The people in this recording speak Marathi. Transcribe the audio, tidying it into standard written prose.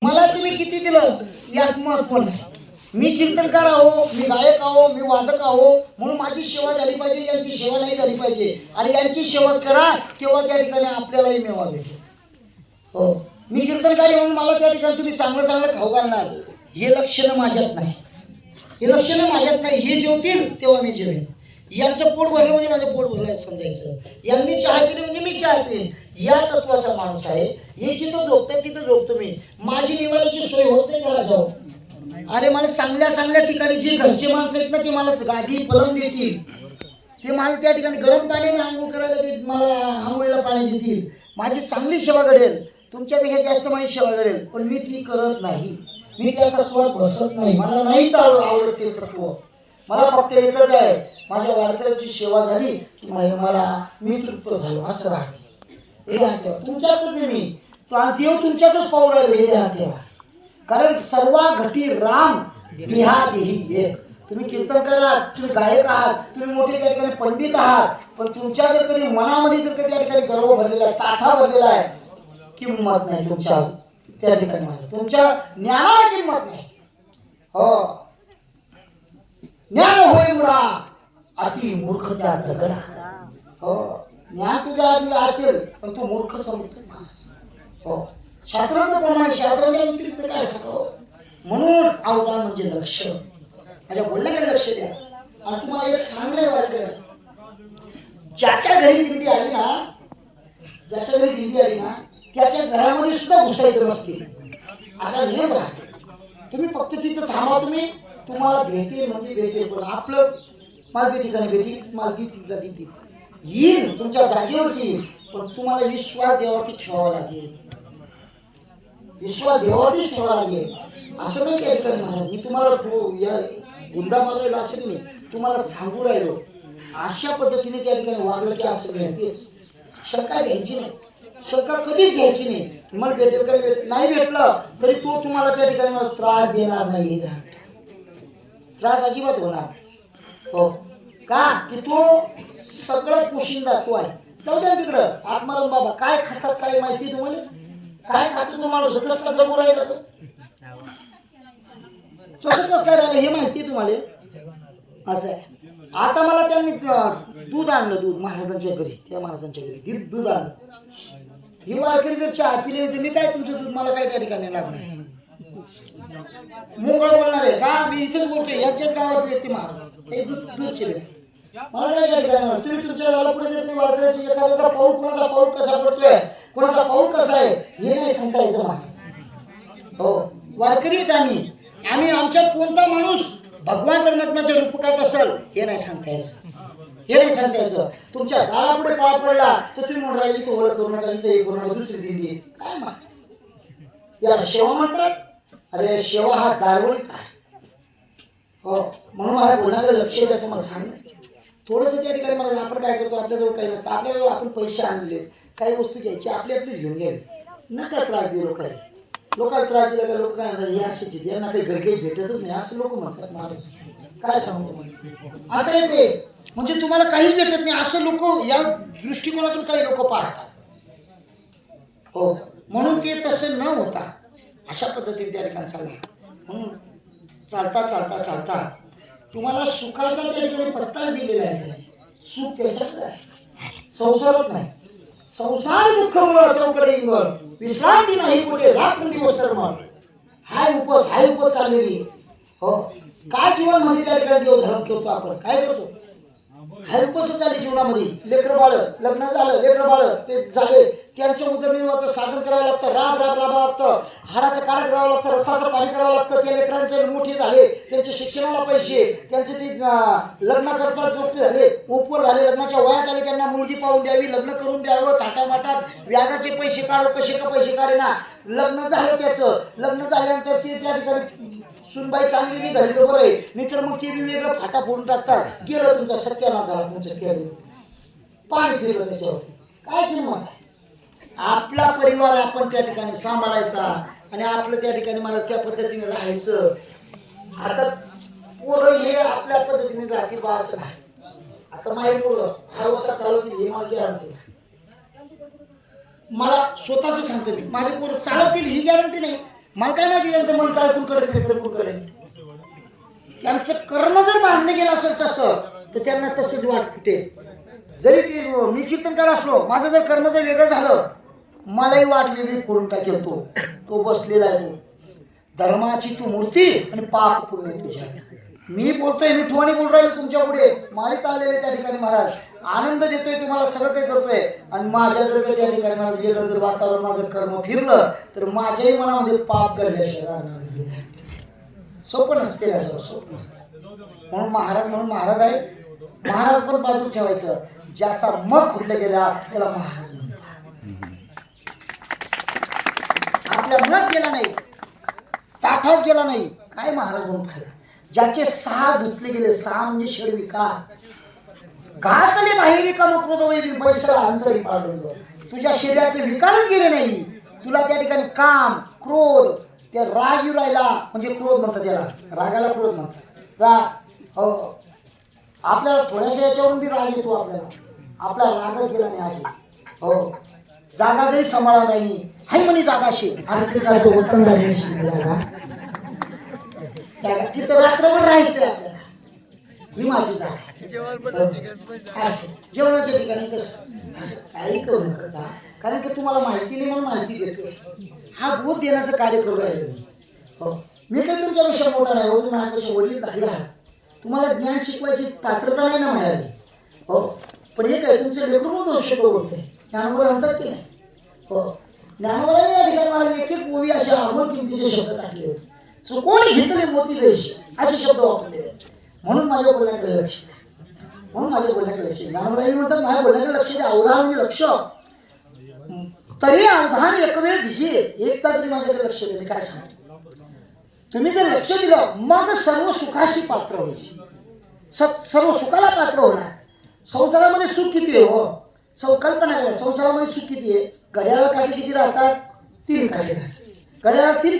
मला तुम्ही किती दिलं यात महत्व नाही. मी कीर्तनकार आहो, मी गायक आहो, मी वादक आहो, म्हणून माझी सेवा झाली पाहिजे, यांची सेवा नाही झाली पाहिजे. आणि यांची सेवा करा तेव्हा त्या ठिकाणी आपल्यालाही मेवा भेटेल. हो, मी कीर्तनकारी म्हणून मला त्या ठिकाणी तुम्ही चांगलं चांगलं खाऊ घालणार, हे लक्षणं माझ्यात नाही. हे लक्षणं माझ्यात नाही. हे जेवतील तेव्हा मी जेवेन. यांचं पोट भरलं म्हणजे माझं पोट भरलं समजायचं. यांनी चहा पिली म्हणजे मी चहा पिईन. या तत्वाचा माणूस आहे. हे जिथं झोपतंय तिथं झोपतो मी. माझी निवाऱ्याची सोय होत नाही त्याला जाऊ. अरे मला चांगल्या चांगल्या ठिकाणी जे घरचे माणसं आहेत ना ते मला गादी पलंग देतील, ते मला त्या ठिकाणी गरम पाण्याने आंघोळ करायला देतील, मला आंघोळीला पाणी देतील, माझी चांगली सेवा घडेल. तुमच्यापेक्षा जास्त माझी सेवा घडेल, पण मी ती करत नाही. मी त्या तत्वात बसत नाही. मला नाहीच आवडत ते तत्व. मला फक्त एकच आहे, माझ्या वारकऱ्याची सेवा झाली की मी तृप्त झालो असं राहते. हे ध्यान ठेवा. तुमच्यातच आहे मी, देव तुमच्यातच पाहू राहिलो. हे ध्यान ठेवा. कारण सर्व घटी राम देहा देही एक. तुम्ही कीर्तनकार आहात, तुम्ही गायक आहात, तुम्ही मोठे त्या ठिकाणी पंडित आहात, पण तुमच्या जर कधी मनामध्ये जर कधी त्या ठिकाणी गर्व भरलेला आहे, ताठा भरलेला आहे, किंमत नाही तुमच्या त्या ठिकाणी. तुमच्या ज्ञानाला किंमत नाही. हो, ज्ञान होय मुळा अति मूर्ख त्या दगडा. हो, ज्ञान तुझ्या आधी असेल पण तू मूर्ख समजतोस. हो, शास्त्राचं प्रमाण शास्त्राच्या व्यतिरिक्त काय सांगतो. म्हणून अवधान म्हणजे लक्ष. माझ्या बोलण्याकडे लक्ष द्या. आणि तुम्हाला एक सांगणे वाटलं, ज्याच्या घरी दिंडी आली ना, ज्याच्या घरी दिंडी आली ना त्याच्या घरामध्ये सुद्धा घुसायचं नसते असा नियम राहतो. तुम्ही फक्त तिथं थांबा. तुम्हाला भेटेल म्हणजे भेटेल, पण आपलं मालकी ठिकाणी भेटेल, मालकी तिथला येईल, तुमच्या जागेवरती येईल, पण तुम्हाला विश्वास देवावरती ठेवावा लागेल. विश्वास देवावरतीच ठेवावा लागेल. असं नाही काही ठिकाणी महाराज मी तुम्हाला या गुंदा मारलेला असेल नाही, तुम्हाला सांगू राहिलो अशा पद्धतीने त्या ठिकाणी वागलं की असं मिळेल. तेच शंका घ्यायची नाही. शंका कधीच घ्यायची नाही. तुम्हाला भेटेल का नाही भेटलं तरी तो तुम्हाला त्या ठिकाणी त्रास देणार नाही. त्रास अजिबात होणार. हो, का की तो सगळं पोशिंदा तो आहे. जाऊ द्या तिकडं. आत्माराम बाबा काय खातात काय माहिती तुम्हाला. काय खातो तो माणूस कसं जगू राहिला तो, कसं काय राहिलं हे माहिती तुम्हाला. असं आहे. आता मला त्यांनी दूध आणलं, दूध महाराजांच्या घरी, त्या महाराजांच्या घरी दूध आणलं. ही वारकरी जर चहा पिली तर मी काय तुमचं दूध मला काय त्या ठिकाणी लागणार. मोकळं बोलणार आहे का. मी इथेच बोलतोय, याच्याच गावात येते महाराज हे दूध शिले मला काय त्या ठिकाणी. तुम्ही तुमच्या गावाला पुढे येत नाही. वारकऱ्याची एखाद्याचा पाऊल, कोणाचा पाऊल कसा पडतोय, कोणाचा पाऊल कसा आहे हे नाही सांगता यायचं महाराज. हो, वारकरी आहेत आम्ही आमच्यात कोणता माणूस भगवान परमात्म्याच्या रूपकात असेल हे नाही सांगता यायचं. हे नाही सांगता यायचं. तुमच्या दारापुढे पाय पडला तर तुम्ही म्हणून इथं ओळख करू नका, इथं हे करू नका, दुसरी दिंडी काय मग याला सेवा म्हणतात. अरे सेवा हा दारवळ काय. हो, म्हणून हा बोलण्याकडे लक्ष द्या. तुम्हाला सांगणं थोडंसं त्या ठिकाणी मला आपण काय करतो, आपल्याजवळ काही नसतं. आपल्याजवळ आपण पैसे आणले, काही वस्तू घ्यायची आपलीच घेऊन घ्यावी. नका त्रास देऊ लोकांना. लोकांना त्रास दिला का लोक काय म्हणतात हे अशीच यांना काही घर काही भेटतच नाही असं लोक म्हणतात. महाराज काय सांगू तुम्हाला. असं आहे ते, म्हणजे तुम्हाला काहीच भेटत नाही असं लोक या दृष्टिकोनातून काही लोक पाहतात. हो, म्हणून ते तसं न होता अशा पद्धतीने त्या ठिकाणी चालला. म्हणून चालता चालता चालता तुम्हाला सुखाचा त्या ठिकाणी पत्ता दिलेला आहे. सुख त्याच्यात आहे, संसारात नाही. संसार दुःख चौकडे इंगळ विश्रांती नाही कुठे रात्र दिवस तरमळ. हाय उपस चाललेली. हो, काय जीवन मध्ये त्या ठिकाणी देव धर्म ठेवतो. आपण काय करतो. हाय उपस चालली जीवनामध्ये. लेकरं बाळ लग्न झालं, लेकरं बाळ ते झाले, त्यांच्या उदरनिर्वाहाचं साधन करावं लागतं. राब राबावं लागतं. हाडाचं काढ करावं लागतं, रथाचं पाणी करावं लागतं. त्या लेकरांचे मोठे झाले, त्यांच्या शिक्षणाला पैसे, त्यांचे ते लग्न करतात जोडते झाले, उपवर झाले, लग्नाच्या वयात आले, त्यांना मुलगी पाहून द्यावी, लग्न करून द्यावं. थाटामाटात व्याजाचे पैसे काढू, कसे का पैसे काढेना. लग्न झालं त्याचं. लग्न झाल्यानंतर ते त्या ठिकाणी सुनबाई चांगली नाही झाली बरोबर आहे, नाही तर मग ते वेगळं फाटा फोडून टाकतात. गेलं तुमचा सत्यानाश झाला. तुमचं केलं पाणी फिरलं त्याच्यावर. काय किंमत आहे. आपला परिवार आपण त्या ठिकाणी सांभाळायचा आणि आपलं त्या ठिकाणी मला त्या पद्धतीने राहायचं. आता पोरं हे आपल्या पद्धतीने राहतील बा असं नाही. आता माझे पोरं हा व्यवसाय चालवतील हे मला गॅरंटी नाही. मला स्वतःच सांगतो मी, माझे पोरं चालवतील ही गॅरंटी नाही. मला काय माहिती त्यांचं मन काय कुणकडे त्यांचं कर्म जर बांधलं गेलं असेल तसं तर त्यांना तसंच वाट फुटेल. जरी ते मी कीर्तनकार असलो, माझं जर कर्म जर वेगळं झालं, मलाही वाट वेगळी फोडून टाकेल. तो बसलेला आहे. तो धर्माची तू मूर्ती आणि पाप पुण्य तुझ्या. मी बोलतोय, मी ठोणी बोल राहिले तुमच्या पुढे, माहीत आलेले त्या ठिकाणी महाराज आनंद देतोय तुम्हाला, सगळं काही करतोय. आणि माझ्या जर त्या ठिकाणी माझं वेगळं जर वातावरण माझं कर्म फिरलं तर माझ्याही मनामध्ये पाप घडल्याशिवाय सोपं नसते राजा, सोपं नसते. म्हणून महाराज आहे. महाराज पण बाजू ठेवायचं. ज्याचा मग खुडला गेला त्याला महाराज म्हणतात. आपल्या मनात गेला नाही, ताठाच गेला नाही, काय महाराज म्हणून फायदा. ज्याचे 6 धुतले गेले, 6 म्हणजे षडविकार, घातले बाहेरी काम क्रोध वैरी बैसला अंतरी पाडून. तुझ्या शरीरातले विकारच गेले नाही. तुला त्या ठिकाणी काम क्रोध, त्या राग येऊ राहिला म्हणजे क्रोध म्हणतात त्याला, रागाला क्रोध म्हणतात. राग हो, आपल्याला थोड्याशा याच्यावरून बी राग येतो आपल्याला. आपला रागच गेला नाही आहे. हो, जागा जरी सांभाळा नाही हाय म्हणे जागाशी तिथं रात्रभर राहायचं आपल्याला. ही माझी जागा. जेवणाच्या ठिकाणी तसं काही करू नका, कारण की तुम्हाला माहिती नाही म्हणून माहिती देतोय. हा बोध देण्याचं कार्य करू राहिलो. हो, मी काही तुमच्यापेक्षा मोठा नाही. हो, तुम्ही माझ्यापेक्षा वडील झाले आहात. तुम्हाला ज्ञान शिकवायची पात्रता नाही ना मिळाली. हो, पण हे काय तुमचं लेकरू म्हणून शब्द बोलतोय. ज्ञानोबा म्हणतात की नाही. हो, ज्ञानोबाने या ठिकाणी मला एक ओवी अशा अमोल किमतीचे शब्द टाकले. सो कोणी घेतले मोती जैशी असे शब्द वापरले. म्हणून माझ्या बोलण्याकडे लक्ष द्या. म्हणून माझ्या बोलण्याकडे लक्ष द्या. ज्ञानोबाई म्हणतात माझ्या बोलण्याकडे लक्ष द्या. अवधान म्हणजे लक्ष. तरी अवधान एक वेळ दिजे, एकदा तरी माझ्याकडे लक्ष द्या. मी काय सांगतो, तुम्ही जर लक्ष दिलं मग सर्व सुखाशी पात्र व्हायचे. सर्व सुखाला पात्र होणार. संसारामध्ये सुख किती आहे हो, कल्पना करा. संसारामध्ये सुख किती आहे. घड्याळाला काठी किती राहतात, 3 काठी राहतात. घड्याळाला 3